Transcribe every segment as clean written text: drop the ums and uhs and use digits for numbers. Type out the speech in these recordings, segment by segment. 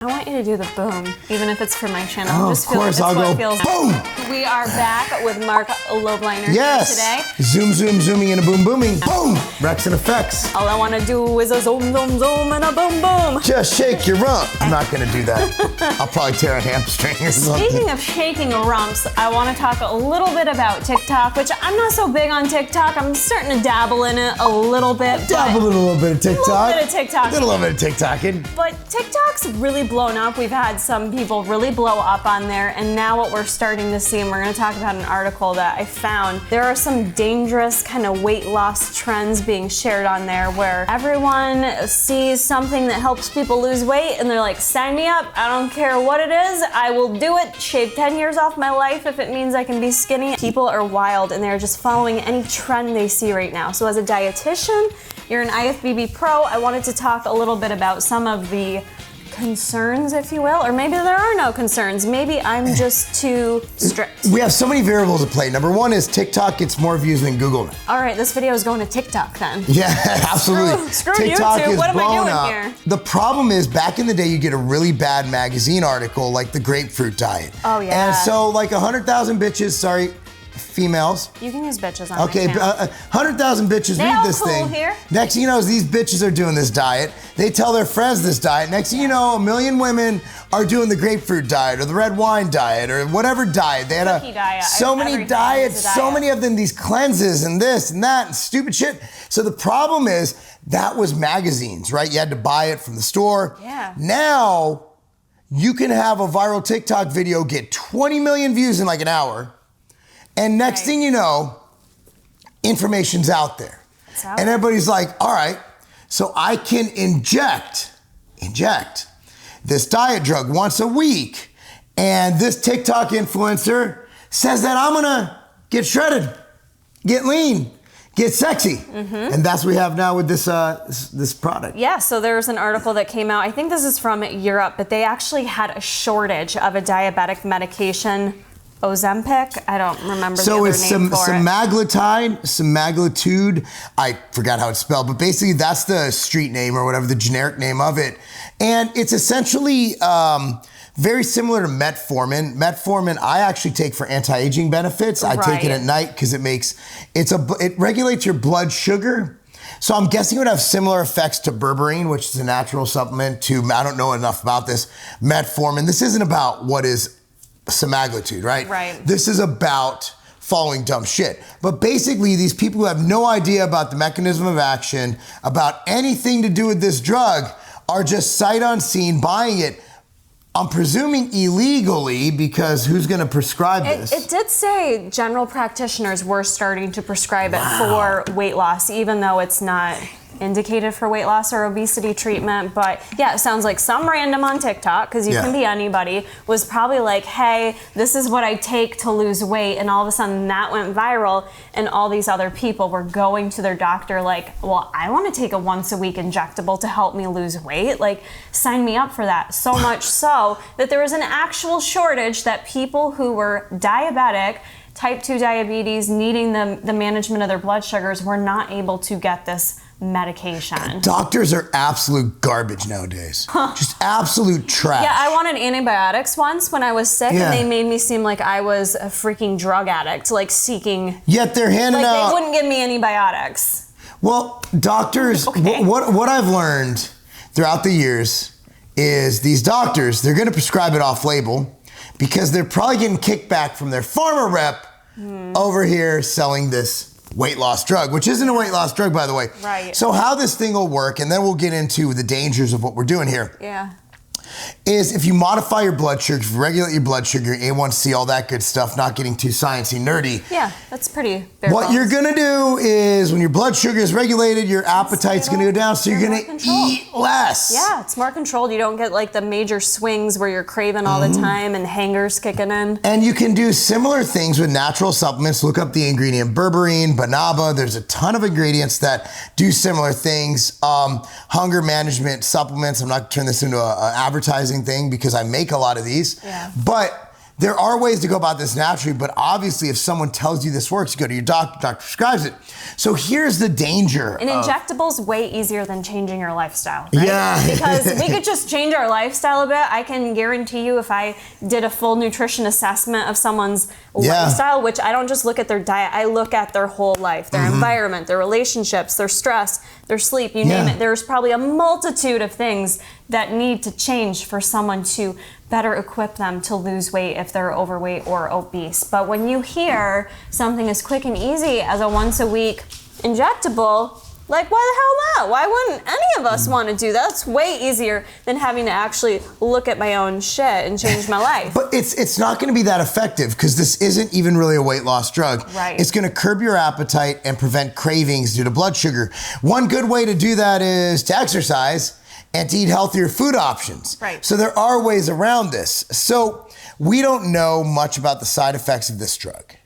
I want you to do the boom, even if it's for my channel. Oh, just of course, I'll go boom! We are back with Mark Lobliner yes. today. Zoom, zoom, zooming, and a boom, booming. Boom! Rex and effects. All I want to do is a zoom, zoom, zoom, and a boom, boom. Just shake your rump. I'm not going to do that. I'll probably tear a hamstring or something. Speaking of shaking rumps, I want to talk a little bit about TikTok, which I'm not so big on TikTok. I'm starting to dabble in it a little bit. Dabble in a little bit of TikTok. A little bit of TikTok. Did a little bit of TikToking. But TikTok's really blown up. We've had some people really blow up on there, and now what we're starting to see, and we're going to talk about an article that I found, there are some dangerous kind of weight loss trends being shared on there where everyone sees something that helps people lose weight and they're like, sign me up, I don't care what it is, I will do it, shave 10 years off my life if it means I can be skinny. People are wild and they're just following any trend they see right now. So as a dietitian, you're an IFBB pro, I wanted to talk a little bit about some of the concerns, if you will, or maybe there are no concerns. Maybe I'm just too strict. We have so many variables at play. Number one is TikTok gets more views than Google now. All right, this video is going to TikTok then. Yeah, absolutely. Screw TikTok YouTube. is What am I blown doing up. here? The problem is, back in the day, you get a really bad magazine article like the grapefruit diet. Oh yeah. And so like 100,000 bitches, sorry, females. You can use bitches on okay, my channel. 100,000 bitches They read all this cool thing. here. Next thing you know is these bitches are doing this diet. They tell their friends this diet. Next thing you know, 1 million women are doing the grapefruit diet or the red wine diet or whatever diet. They had diet. so many Everything diets, is a diet. so many of them, these cleanses and this and that and stupid shit. So the problem is that was magazines, right? You had to buy it from the store. Yeah. Now you can have a viral TikTok video get 20 million views in like an hour. And next thing you know, information's out there. And everybody's like, all right, so I can inject this diet drug once a week. And this TikTok influencer says that I'm gonna get shredded, get lean, get sexy. Mm-hmm. And that's what we have now with this this product. Yeah, so there's an article that came out, I think this is from Europe, but they actually had a shortage of a diabetic medication, Ozempic, I don't remember the other name for it. Semaglutide, I forgot how it's spelled, but basically that's the street name or whatever, the generic name of it. And it's essentially very similar to metformin. Metformin I actually take for anti-aging benefits. I take it at night because it regulates your blood sugar. So I'm guessing it would have similar effects to berberine, which is a natural supplement, to, I don't know enough about this, metformin. This isn't about what is semaglutide, right? Right. This is about following dumb shit. But basically, these people who have no idea about the mechanism of action, about anything to do with this drug, are just sight unseen buying it. I'm presuming illegally, because who's going to prescribe this? It did say general practitioners were starting to prescribe it for weight loss, even though it's not indicated for weight loss or obesity treatment. But yeah, it sounds like some random on TikTok, because you can be anybody, was probably like, hey, this is what I take to lose weight. And all of a sudden that went viral, and all these other people were going to their doctor like, well, I want to take a once a week injectable to help me lose weight. Like, sign me up for that. So much so that there was an actual shortage that people who were diabetic, type 2 diabetes, needing the management of their blood sugars, were not able to get this medication. Doctors are absolute garbage nowadays. Just absolute trash. Yeah, I wanted antibiotics once when I was sick, and they made me seem like I was a freaking drug addict, like seeking. Yet they're handing out. They wouldn't give me antibiotics. Well, doctors, what I've learned throughout the years is these doctors, they're going to prescribe it off label because they're probably getting kickback from their pharma rep over here selling this weight loss drug, which isn't a weight loss drug, by the way. Right. So how this thing will work, and then we'll get into the dangers of what we're doing here. Yeah. Is if you modify your blood sugar, if you regulate your blood sugar, A1C, all that good stuff, not getting too sciencey, nerdy. Yeah, that's pretty bare What bones. you're gonna do is when your blood sugar is regulated, your appetite's gonna go down, so you're gonna eat less. Yeah, it's more controlled. You don't get like the major swings where you're craving all the time and hangers kicking in. And you can do similar things with natural supplements. Look up the ingredient berberine, banaba. There's a ton of ingredients that do similar things. Hunger management supplements. I'm not gonna turn this into an advertising thing because I make a lot of these. Yeah. But there are ways to go about this naturally, but obviously if someone tells you this works, you go to your doctor, doctor prescribes it. So here's the danger. An injectable's way easier than changing your lifestyle, right? Yeah. Because we could just change our lifestyle a bit. I can guarantee you if I did a full nutrition assessment of someone's lifestyle, which I don't just look at their diet, I look at their whole life, their environment, their relationships, their stress, their sleep, you name it. There's probably a multitude of things that need to change for someone to better equip them to lose weight if they're overweight or obese. But when you hear something as quick and easy as a once a week injectable, like, why the hell not? Why wouldn't any of us want to do that? That's way easier than having to actually look at my own shit and change my life. But it's not going to be that effective because this isn't even really a weight loss drug. Right. It's going to curb your appetite and prevent cravings due to blood sugar. One good way to do that is to exercise and to eat healthier food options. Right. So there are ways around this. So we don't know much about the side effects of this drug.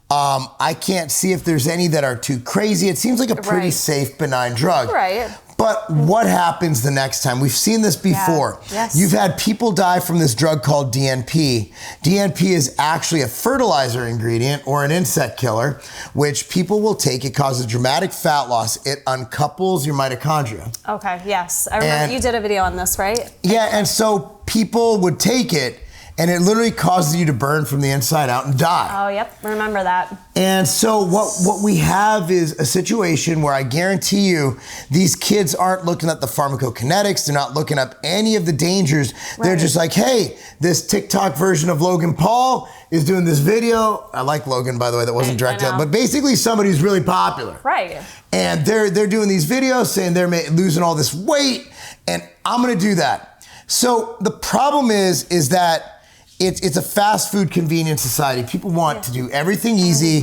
I can't see if there's any that are too crazy. It seems like a pretty safe, benign drug. Right. But what happens the next time? We've seen this before. Yeah. Yes. You've had people die from this drug called DNP. DNP is actually a fertilizer ingredient or an insect killer, which people will take. It causes dramatic fat loss. It uncouples your mitochondria. Okay, yes. I remember you did a video on this, right? Yeah, and so people would take it and it literally causes you to burn from the inside out and die. Oh, yep, remember that. And so what we have is a situation where I guarantee you these kids aren't looking at the pharmacokinetics, they're not looking up any of the dangers. Right. They're just like, hey, this TikTok version of Logan Paul is doing this video. I like Logan, by the way, that wasn't directed, but basically somebody who's really popular. Right. And they're doing these videos saying they're losing all this weight and I'm gonna do that. So the problem is that it's a fast food convenience society. People want to do everything easy,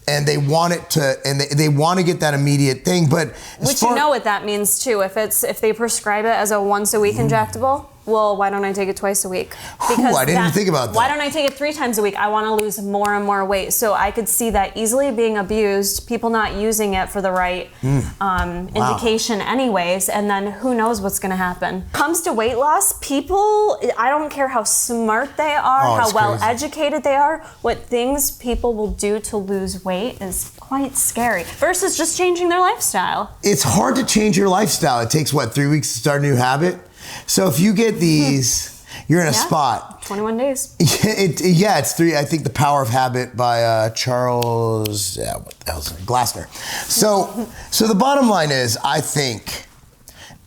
and they want it to, and they want to get that immediate thing. But which you know what that means too. If they prescribe it as a once a week injectable, well, why don't I take it twice a week? Because I didn't even think about that. Why don't I take it 3 times a week? I want to lose more and more weight. So I could see that easily being abused, people not using it for the right indication anyways, and then who knows what's going to happen. Comes to weight loss, people, I don't care how smart they are, how well educated they are, what things people will do to lose weight is quite scary versus just changing their lifestyle. It's hard to change your lifestyle. It takes, 3 weeks to start a new habit? So if you get these, you're in a spot. 21 days. It's 3. I think The Power of Habit by Charles, what the hell's his name? Glassner. So the bottom line is, I think,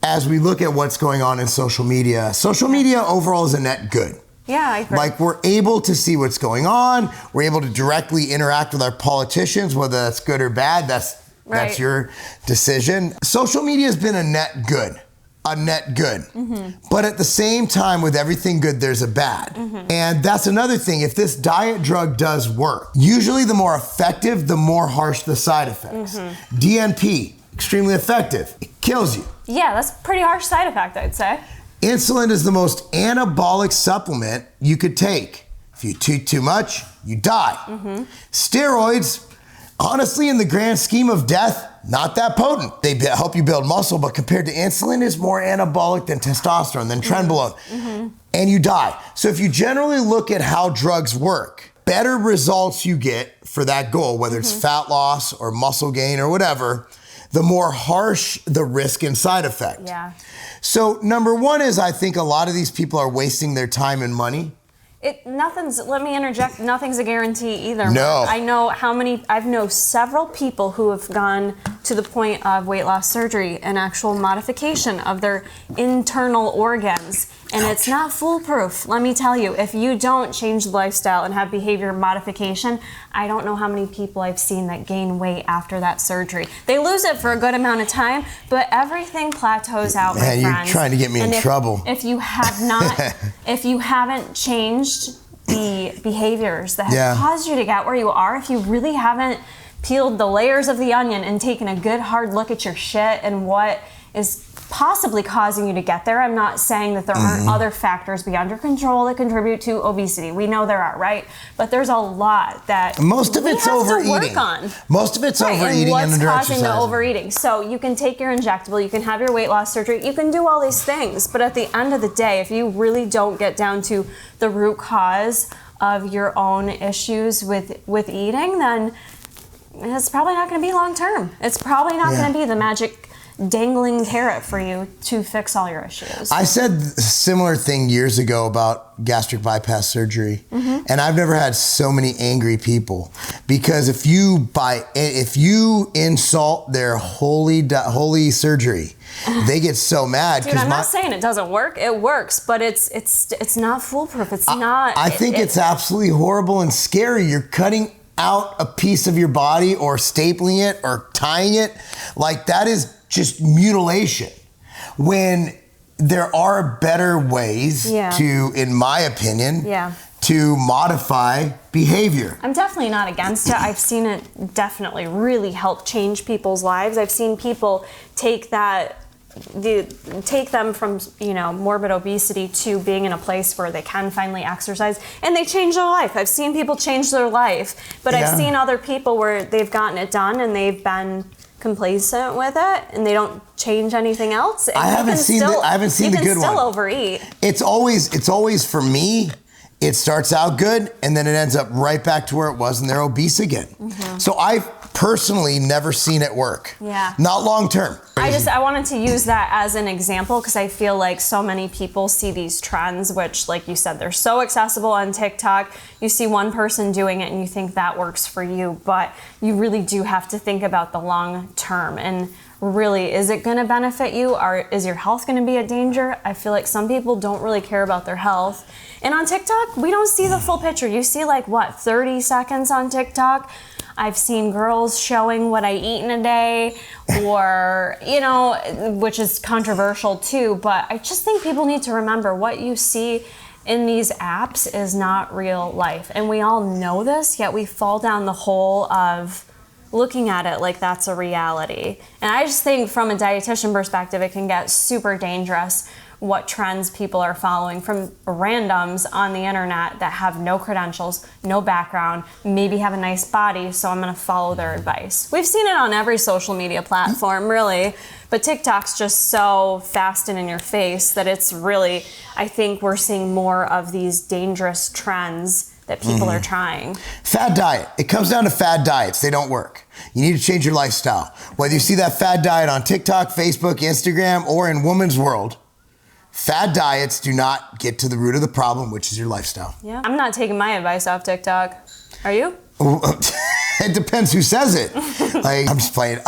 as we look at what's going on in social media overall is a net good. Yeah, I agree. Like, we're able to see what's going on. We're able to directly interact with our politicians, whether that's good or bad. That's your decision. Social media has been a net good. But at the same time, with everything good, there's a bad. And that's another thing. If this diet drug does work, usually the more effective, the more harsh the side effects. DNP, extremely effective. It kills you. Yeah, that's a pretty harsh side effect, I'd say. Insulin is the most anabolic supplement you could take. If you take too much, you die. Steroids, honestly, in the grand scheme of death, not that potent. They help you build muscle, but compared to insulin, is more anabolic than testosterone, than trenbolone, and you die. So if you generally look at how drugs work, better results you get for that goal, whether it's fat loss or muscle gain or whatever, the more harsh the risk and side effect. Yeah. So number one is, I think a lot of these people are wasting their time and money. Let me interject, nothing's a guarantee either. No. I know several people who have gone to the point of weight loss surgery and actual modification of their internal organs. And it's not foolproof. Let me tell you, if you don't change the lifestyle and have behavior modification, I don't know how many people I've seen that gain weight after that surgery. They lose it for a good amount of time, but everything plateaus out, my friends. Man, you're trying to get me in trouble. If you have not, if you haven't changed the behaviors that have caused you to get where you are, if you really haven't peeled the layers of the onion and taken a good hard look at your shit and what is possibly causing you to get there. I'm not saying that there aren't other factors beyond your control that contribute to obesity. We know there are, right? But there's a lot that most of it's overeating. Work on. Most of it's overeating and what's causing the overeating. So you can take your injectable, you can have your weight loss surgery, you can do all these things, but at the end of the day, if you really don't get down to the root cause of your own issues with eating, then it's probably not going to be long term. It's probably not going to be the magic dangling carrot for you to fix all your issues. I said a similar thing years ago about gastric bypass surgery, and I've never had so many angry people, because if you insult their holy surgery, they get so mad. Dude, I'm not saying it doesn't work. It works, but it's not foolproof. It's not. I think it's absolutely horrible and scary. You're cutting out a piece of your body or stapling it or tying it. Like, that is just mutilation, when there are better ways to, in my opinion, to modify behavior. I'm definitely not against it. I've seen it definitely really help change people's lives. I've seen people take them from, morbid obesity to being in a place where they can finally exercise, and they change their life. I've seen people change their life, but I've seen other people where they've gotten it done and they've been complacent with it and they don't change anything else. I haven't seen the good one. You can still overeat. It's always for me, it starts out good and then it ends up right back to where it was and they're obese again. So I've personally never seen it work. Not long term. I wanted to use that as an example because I feel like so many people see these trends, which, like you said, they're so accessible on TikTok. You see one person doing it and you think that works for you, but you really do have to think about the long term. And really, is it going to benefit you, or is your health going to be a danger? I feel like some people don't really care about their health. And on TikTok, we don't see the full picture. You see 30 seconds on TikTok. I've seen girls showing what I eat in a day, or, which is controversial too, but I just think people need to remember what you see in these apps is not real life. And we all know this, yet we fall down the hole of looking at it like that's a reality. And I just think from a dietitian perspective, it can get super dangerous what trends people are following from randoms on the internet that have no credentials, no background, maybe have a nice body, so I'm gonna follow their advice. We've seen it on every social media platform, really, but TikTok's just so fast and in your face that it's really, I think we're seeing more of these dangerous trends that people are trying. Fad diet. It comes down to fad diets. They don't work. You need to change your lifestyle. Whether you see that fad diet on TikTok, Facebook, Instagram, or in Woman's World, fad diets do not get to the root of the problem, which is your lifestyle. Yeah, I'm not taking my advice off TikTok. Are you? It depends who says it. I'm just playing.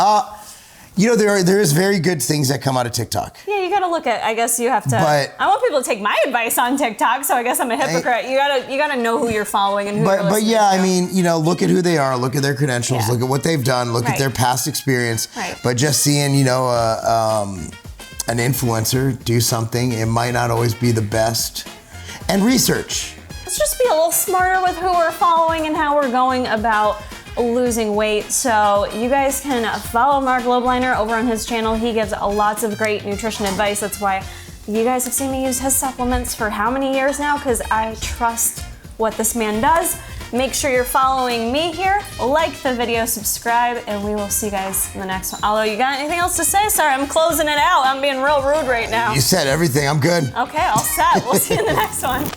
There is very good things that come out of TikTok. Yeah, you gotta look at, I guess you have to, I want people to take my advice on TikTok, so I guess I'm a hypocrite. You gotta know who you're following and who you're listening to. Look at who they are, look at their credentials, look at what they've done, look at their past experience. But just seeing, an influencer do something, it might not always be the best. And research. Let's just be a little smarter with who we're following and how we're going about losing weight. So you guys can follow Mark Lobliner over on his channel. He gives lots of great nutrition advice. That's why you guys have seen me use his supplements for how many years now, because I trust what this man does. Make sure you're following me here, like the video, subscribe, and we will see you guys in the next one. Although, you got anything else to say? Sorry, I'm closing it out. I'm being real rude right now. You said everything. I'm good. Okay, all set. We'll see you in the next one.